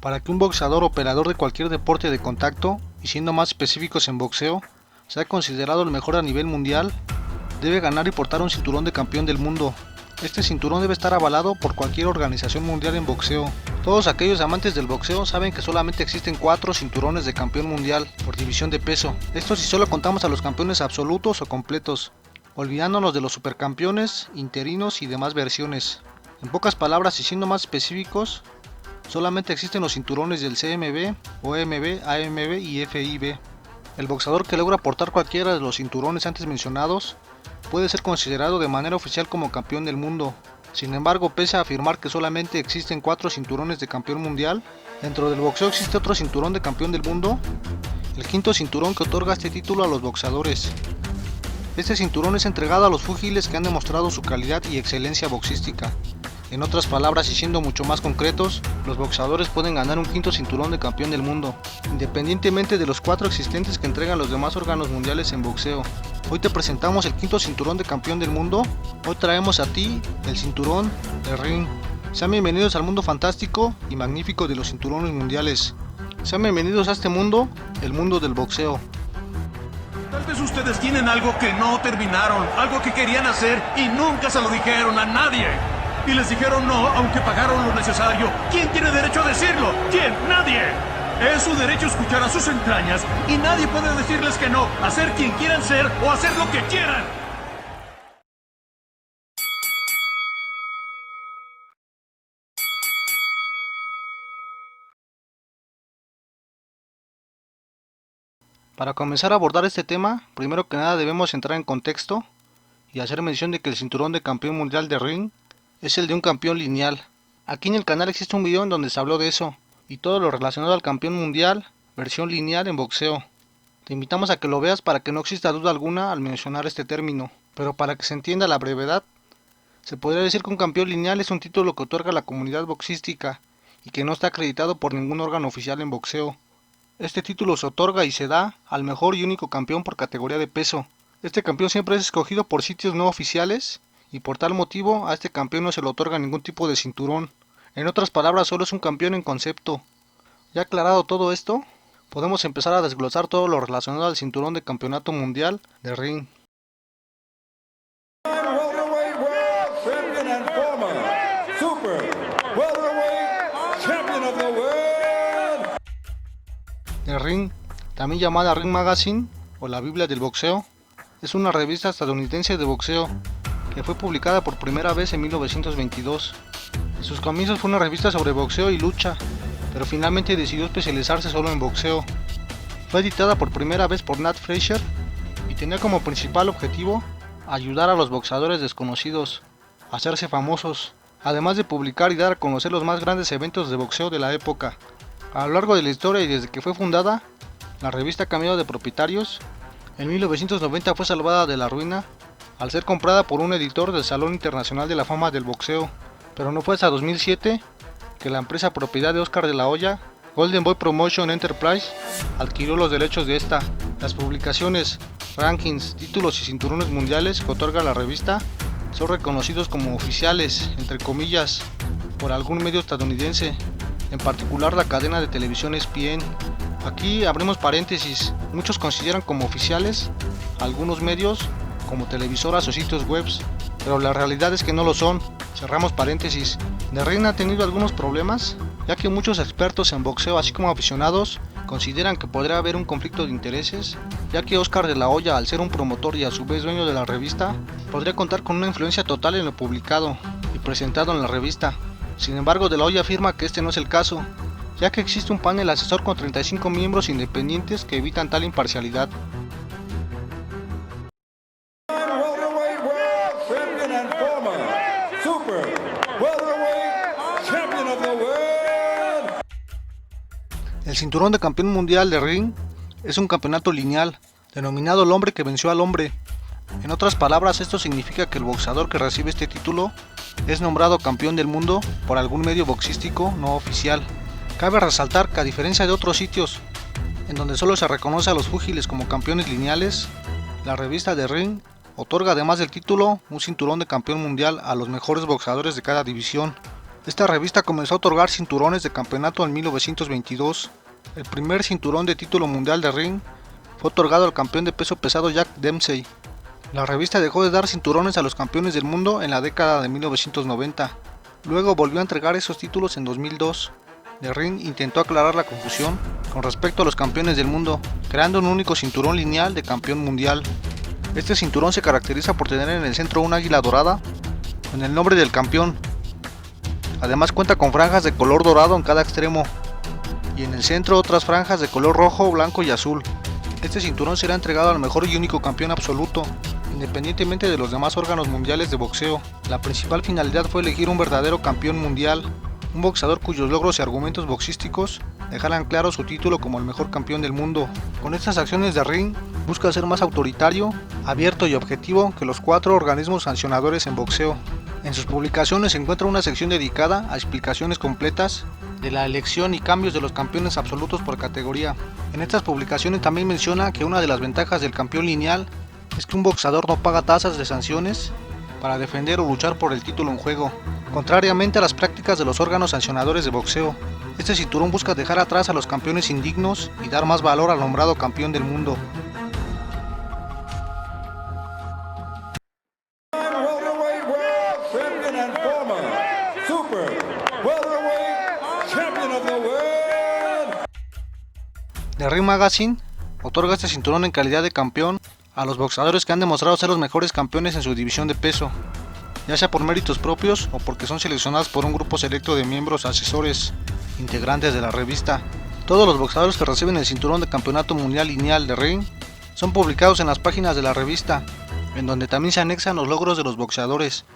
Para que un boxeador operador de cualquier deporte de contacto, y siendo más específicos en boxeo, sea considerado el mejor a nivel mundial, debe ganar y portar un cinturón de campeón del mundo. Este cinturón debe estar avalado por cualquier organización mundial en boxeo. Todos aquellos amantes del boxeo saben que solamente existen 4 cinturones de campeón mundial por división de peso. Esto si solo contamos a los campeones absolutos o completos, olvidándonos de los supercampeones, interinos y demás versiones. En pocas palabras y siendo más específicos, solamente existen los cinturones del CMB, OMB, AMB y FIB. El boxeador que logra portar cualquiera de los cinturones antes mencionados puede ser considerado de manera oficial como campeón del mundo. Sin embargo, pese a afirmar que solamente existen 4 cinturones de campeón mundial, dentro del boxeo existe otro cinturón de campeón del mundo, el quinto cinturón que otorga este título a los boxeadores. Este cinturón es entregado a los púgiles que han demostrado su calidad y excelencia boxística. En otras palabras y siendo mucho más concretos, los boxeadores pueden ganar un quinto cinturón de campeón del mundo, independientemente de los 4 existentes que entregan los demás órganos mundiales en boxeo. Hoy te presentamos el quinto cinturón de campeón del mundo. Hoy traemos a ti el cinturón de ring. Sean bienvenidos al mundo fantástico y magnífico de los cinturones mundiales. Sean bienvenidos a este mundo, el mundo del boxeo. Tal vez ustedes tienen algo que no terminaron, algo que querían hacer y nunca se lo dijeron a nadie. Y les dijeron no, aunque pagaron lo necesario. ¿Quién tiene derecho a decirlo? ¿Quién? Nadie. Es su derecho escuchar a sus entrañas y nadie puede decirles que no, hacer quien quieran ser o hacer lo que quieran. Para comenzar a abordar este tema, primero que nada debemos entrar en contexto y hacer mención de que el cinturón de campeón mundial de ring es el de un campeón lineal. Aquí en el canal existe un video en donde se habló de eso y todo lo relacionado al campeón mundial, versión lineal en boxeo. Te invitamos a que lo veas para que no exista duda alguna al mencionar este término, pero para que se entienda la brevedad, se podría decir que un campeón lineal es un título que otorga la comunidad boxística y que no está acreditado por ningún órgano oficial en boxeo. Este título se otorga y se da al mejor y único campeón por categoría de peso. Este campeón siempre es escogido por sitios no oficiales y por tal motivo a este campeón no se le otorga ningún tipo de cinturón. En otras palabras, solo es un campeón en concepto. Ya aclarado todo esto, podemos empezar a desglosar todo lo relacionado al cinturón de campeonato mundial de ring. The Ring, también llamada Ring Magazine o la Biblia del Boxeo, es una revista estadounidense de boxeo que fue publicada por primera vez en 1922. En sus comienzos fue una revista sobre boxeo y lucha, pero finalmente decidió especializarse solo en boxeo. Fue editada por primera vez por Nat Fraser y tenía como principal objetivo ayudar a los boxeadores desconocidos a hacerse famosos, además de publicar y dar a conocer los más grandes eventos de boxeo de la época. A lo largo de la historia y desde que fue fundada, la revista ha cambiado de propietarios. En 1990 fue salvada de la ruina al ser comprada por un editor del Salón Internacional de la Fama del Boxeo, pero no fue hasta 2007 que la empresa propiedad de Oscar de la Hoya, Golden Boy Promotion Enterprise, adquirió los derechos de esta. Las publicaciones, rankings, títulos y cinturones mundiales que otorga la revista son reconocidos como oficiales, entre comillas, por algún medio estadounidense, en particular la cadena de televisión ESPN. Aquí abrimos paréntesis, muchos consideran como oficiales algunos medios como televisoras o sitios web, pero la realidad es que no lo son. Cerramos paréntesis. The Ring ha tenido algunos problemas, ya que muchos expertos en boxeo, así como aficionados, consideran que podría haber un conflicto de intereses, ya que Oscar de la Hoya, al ser un promotor y a su vez dueño de la revista, podría contar con una influencia total en lo publicado y presentado en la revista. Sin embargo, de la Hoya afirma que este no es el caso, ya que existe un panel asesor con 35 miembros independientes que evitan tal imparcialidad. El cinturón de campeón mundial de ring es un campeonato lineal, denominado el hombre que venció al hombre. En otras palabras, esto significa que el boxeador que recibe este título es nombrado campeón del mundo por algún medio boxístico no oficial. Cabe resaltar que a diferencia de otros sitios, en donde solo se reconoce a los púgiles como campeones lineales, la revista The Ring otorga además del título un cinturón de campeón mundial a los mejores boxeadores de cada división. Esta revista comenzó a otorgar cinturones de campeonato en 1922. El primer cinturón de título mundial de ring fue otorgado al campeón de peso pesado Jack Dempsey. La revista dejó de dar cinturones a los campeones del mundo en la década de 1990. Luego volvió a entregar esos títulos en 2002. The Ring intentó aclarar la confusión con respecto a los campeones del mundo, creando un único cinturón lineal de campeón mundial. Este cinturón se caracteriza por tener en el centro un águila dorada con el nombre del campeón. Además cuenta con franjas de color dorado en cada extremo y en el centro otras franjas de color rojo, blanco y azul. Este cinturón será entregado al mejor y único campeón absoluto, independientemente de los demás órganos mundiales de boxeo. La principal finalidad fue elegir un verdadero campeón mundial, un boxeador cuyos logros y argumentos boxísticos dejaran claro su título como el mejor campeón del mundo. Con estas acciones de ring busca ser más autoritario, abierto y objetivo que los 4 organismos sancionadores en boxeo. En sus publicaciones se encuentra una sección dedicada a explicaciones completas de la elección y cambios de los campeones absolutos por categoría. En estas publicaciones también menciona que una de las ventajas del campeón lineal es que un boxeador no paga tasas de sanciones para defender o luchar por el título en juego, contrariamente a las prácticas de los órganos sancionadores de boxeo. Este cinturón busca dejar atrás a los campeones indignos y dar más valor al nombrado campeón del mundo. The Ring Magazine otorga este cinturón en calidad de campeón a los boxeadores que han demostrado ser los mejores campeones en su división de peso, ya sea por méritos propios o porque son seleccionados por un grupo selecto de miembros asesores integrantes de la revista. Todos los boxeadores que reciben el cinturón de campeonato mundial lineal de ring son publicados en las páginas de la revista, en donde también se anexan los logros de los boxeadores.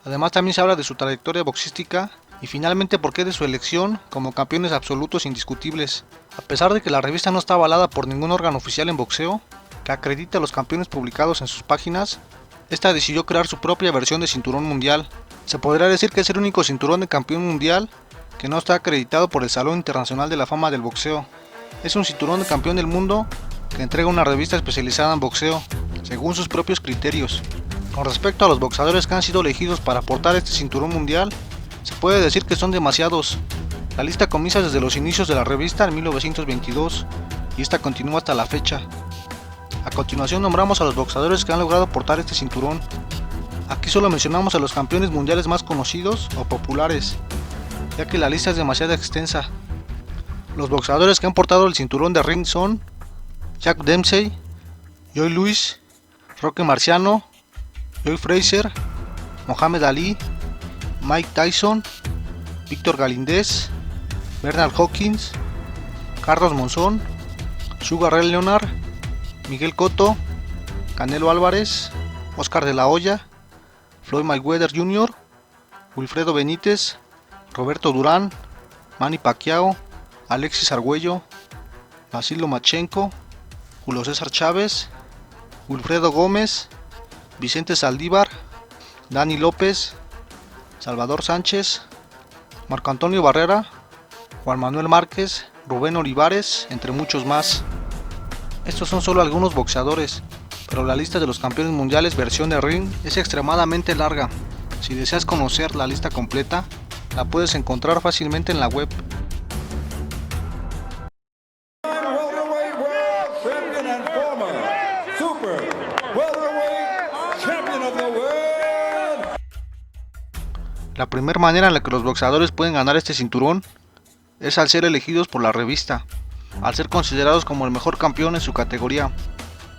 Además también se habla de su trayectoria boxística y finalmente por qué de su elección como campeones absolutos indiscutibles. A pesar de que la revista no está avalada por ningún órgano oficial en boxeo que acredite a los campeones publicados en sus páginas, esta decidió crear su propia versión de cinturón mundial. Se podría decir que es el único cinturón de campeón mundial que no está acreditado por el Salón Internacional de la Fama del Boxeo. Es un cinturón de campeón del mundo que entrega una revista especializada en boxeo, según sus propios criterios. Con respecto a los boxeadores que han sido elegidos para portar este cinturón mundial, se puede decir que son demasiados. La lista comienza desde los inicios de la revista en 1922 y esta continúa hasta la fecha. A continuación nombramos a los boxeadores que han logrado portar este cinturón. Aquí solo mencionamos a los campeones mundiales más conocidos o populares, ya que la lista es demasiado extensa. Los boxeadores que han portado el cinturón de ring son Jack Dempsey, Joe Louis, Roque Marciano, Joe Frazier, Mohamed Ali, Mike Tyson, Víctor Galíndez, Bernard Hopkins, Carlos Monzón, Sugar Ray Leonard, Miguel Cotto, Canelo Álvarez, Oscar de la Hoya, Floyd Mayweather Jr., Wilfredo Benítez, Roberto Durán, Manny Pacquiao, Alexis Argüello, Vasil Lomachenko, Julio César Chávez, Wilfredo Gómez, Vicente Saldívar, Dani López, Salvador Sánchez, Marco Antonio Barrera, Juan Manuel Márquez, Rubén Olivares, entre muchos más. Estos son solo algunos boxeadores, pero la lista de los campeones mundiales versión de ring es extremadamente larga. Si deseas conocer la lista completa, la puedes encontrar fácilmente en la web. La primera manera en la que los boxeadores pueden ganar este cinturón es al ser elegidos por la revista, al ser considerados como el mejor campeón en su categoría,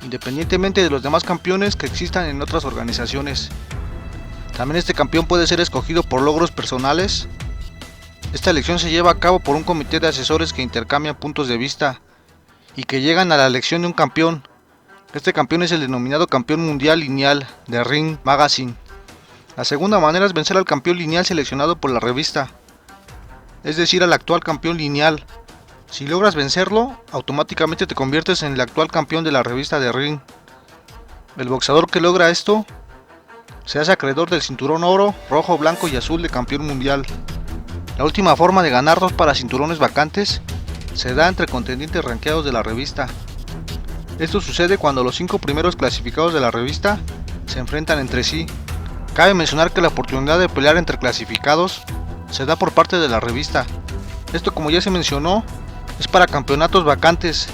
independientemente de los demás campeones que existan en otras organizaciones. También este campeón puede ser escogido por logros personales. Esta elección se lleva a cabo por un comité de asesores que intercambian puntos de vista y que llegan a la elección de un campeón. Este campeón es el denominado campeón mundial lineal de Ring Magazine. La segunda manera es vencer al campeón lineal seleccionado por la revista, es decir, al actual campeón lineal. Si logras vencerlo, automáticamente te conviertes en el actual campeón de la revista de ring. El boxeador que logra esto se hace acreedor del cinturón oro, rojo, blanco y azul de campeón mundial. La última forma de ganar 2 para cinturones vacantes se da entre contendientes rankeados de la revista. Esto sucede cuando los 5 primeros clasificados de la revista se enfrentan entre sí. Cabe mencionar que la oportunidad de pelear entre clasificados se da por parte de la revista. Esto, como ya se mencionó, es para campeonatos vacantes,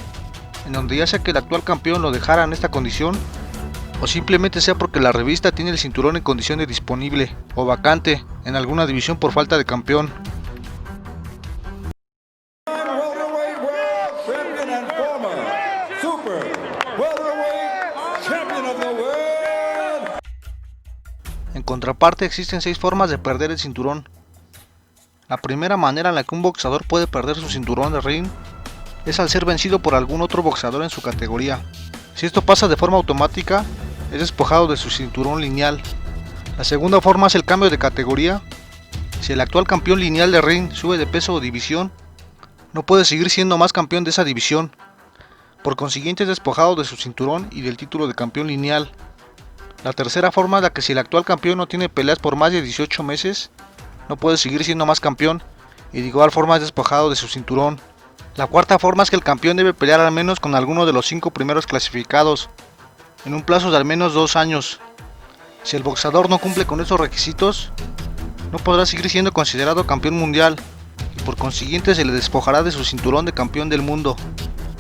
en donde ya sea que el actual campeón lo dejara en esta condición, o simplemente sea porque la revista tiene el cinturón en condición de disponible o vacante en alguna división por falta de campeón. En contraparte, existen 6 formas de perder el cinturón. La primera manera en la que un boxeador puede perder su cinturón de ring es al ser vencido por algún otro boxeador en su categoría. Si esto pasa de forma automática, es despojado de su cinturón lineal. La segunda forma es el cambio de categoría. Si el actual campeón lineal de ring sube de peso o división, no puede seguir siendo más campeón de esa división. Por consiguiente, es despojado de su cinturón y del título de campeón lineal. La tercera forma es la que si el actual campeón no tiene peleas por más de 18 meses, no puede seguir siendo más campeón y de igual forma es despojado de su cinturón. La cuarta forma es que el campeón debe pelear al menos con alguno de los 5 primeros clasificados en un plazo de al menos 2 años. Si el boxeador no cumple con esos requisitos, no podrá seguir siendo considerado campeón mundial y por consiguiente se le despojará de su cinturón de campeón del mundo.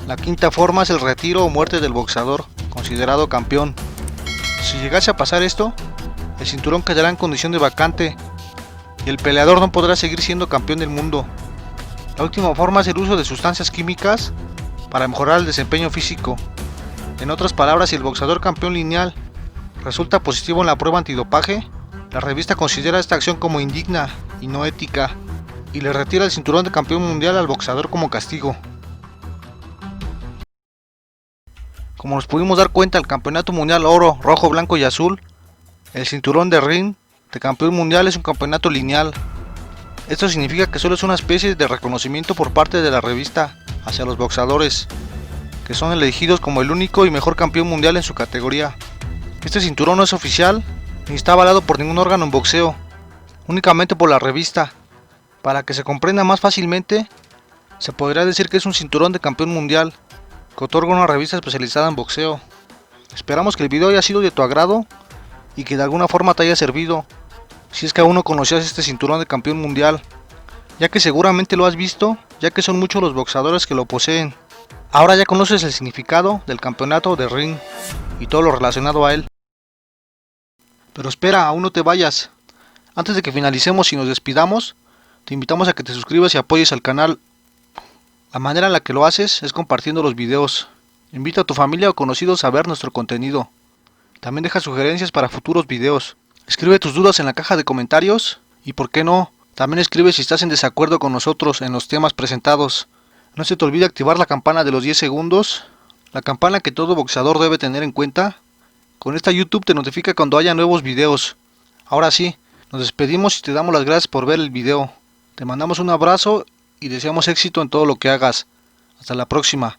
La quinta forma es el retiro o muerte del boxeador considerado campeón. Si llegase a pasar esto, el cinturón quedará en condición de vacante y el peleador no podrá seguir siendo campeón del mundo. La última forma es el uso de sustancias químicas para mejorar el desempeño físico. En otras palabras, si el boxeador campeón lineal resulta positivo en la prueba antidopaje, la revista considera esta acción como indigna y no ética y le retira el cinturón de campeón mundial al boxeador como castigo. Como nos pudimos dar cuenta, el campeonato mundial oro, rojo, blanco y azul, el cinturón de ring de campeón mundial es un campeonato lineal. Esto significa que solo es una especie de reconocimiento por parte de la revista hacia los boxeadores, que son elegidos como el único y mejor campeón mundial en su categoría. Este cinturón no es oficial ni está avalado por ningún órgano en boxeo, únicamente por la revista. Para que se comprenda más fácilmente, se podría decir que es un cinturón de campeón mundial que otorga una revista especializada en boxeo. Esperamos que el video haya sido de tu agrado y que de alguna forma te haya servido, si es que aún no conocías este cinturón de campeón mundial, ya que seguramente lo has visto, ya que son muchos los boxeadores que lo poseen. Ahora ya conoces el significado del campeonato de ring y todo lo relacionado a él. Pero espera, aún no te vayas. Antes de que finalicemos y nos despidamos, te invitamos a que te suscribas y apoyes al canal. La manera en la que lo haces es compartiendo los videos. Invita a tu familia o conocidos a ver nuestro contenido. También deja sugerencias para futuros videos. Escribe tus dudas en la caja de comentarios y, por qué no, también escribe si estás en desacuerdo con nosotros en los temas presentados. No se te olvide activar la campana de los 10 segundos, la campana que todo boxeador debe tener en cuenta. Con esta YouTube te notifica cuando haya nuevos videos. Ahora sí, nos despedimos y te damos las gracias por ver el video. Te mandamos un abrazo y deseamos éxito en todo lo que hagas. Hasta la próxima.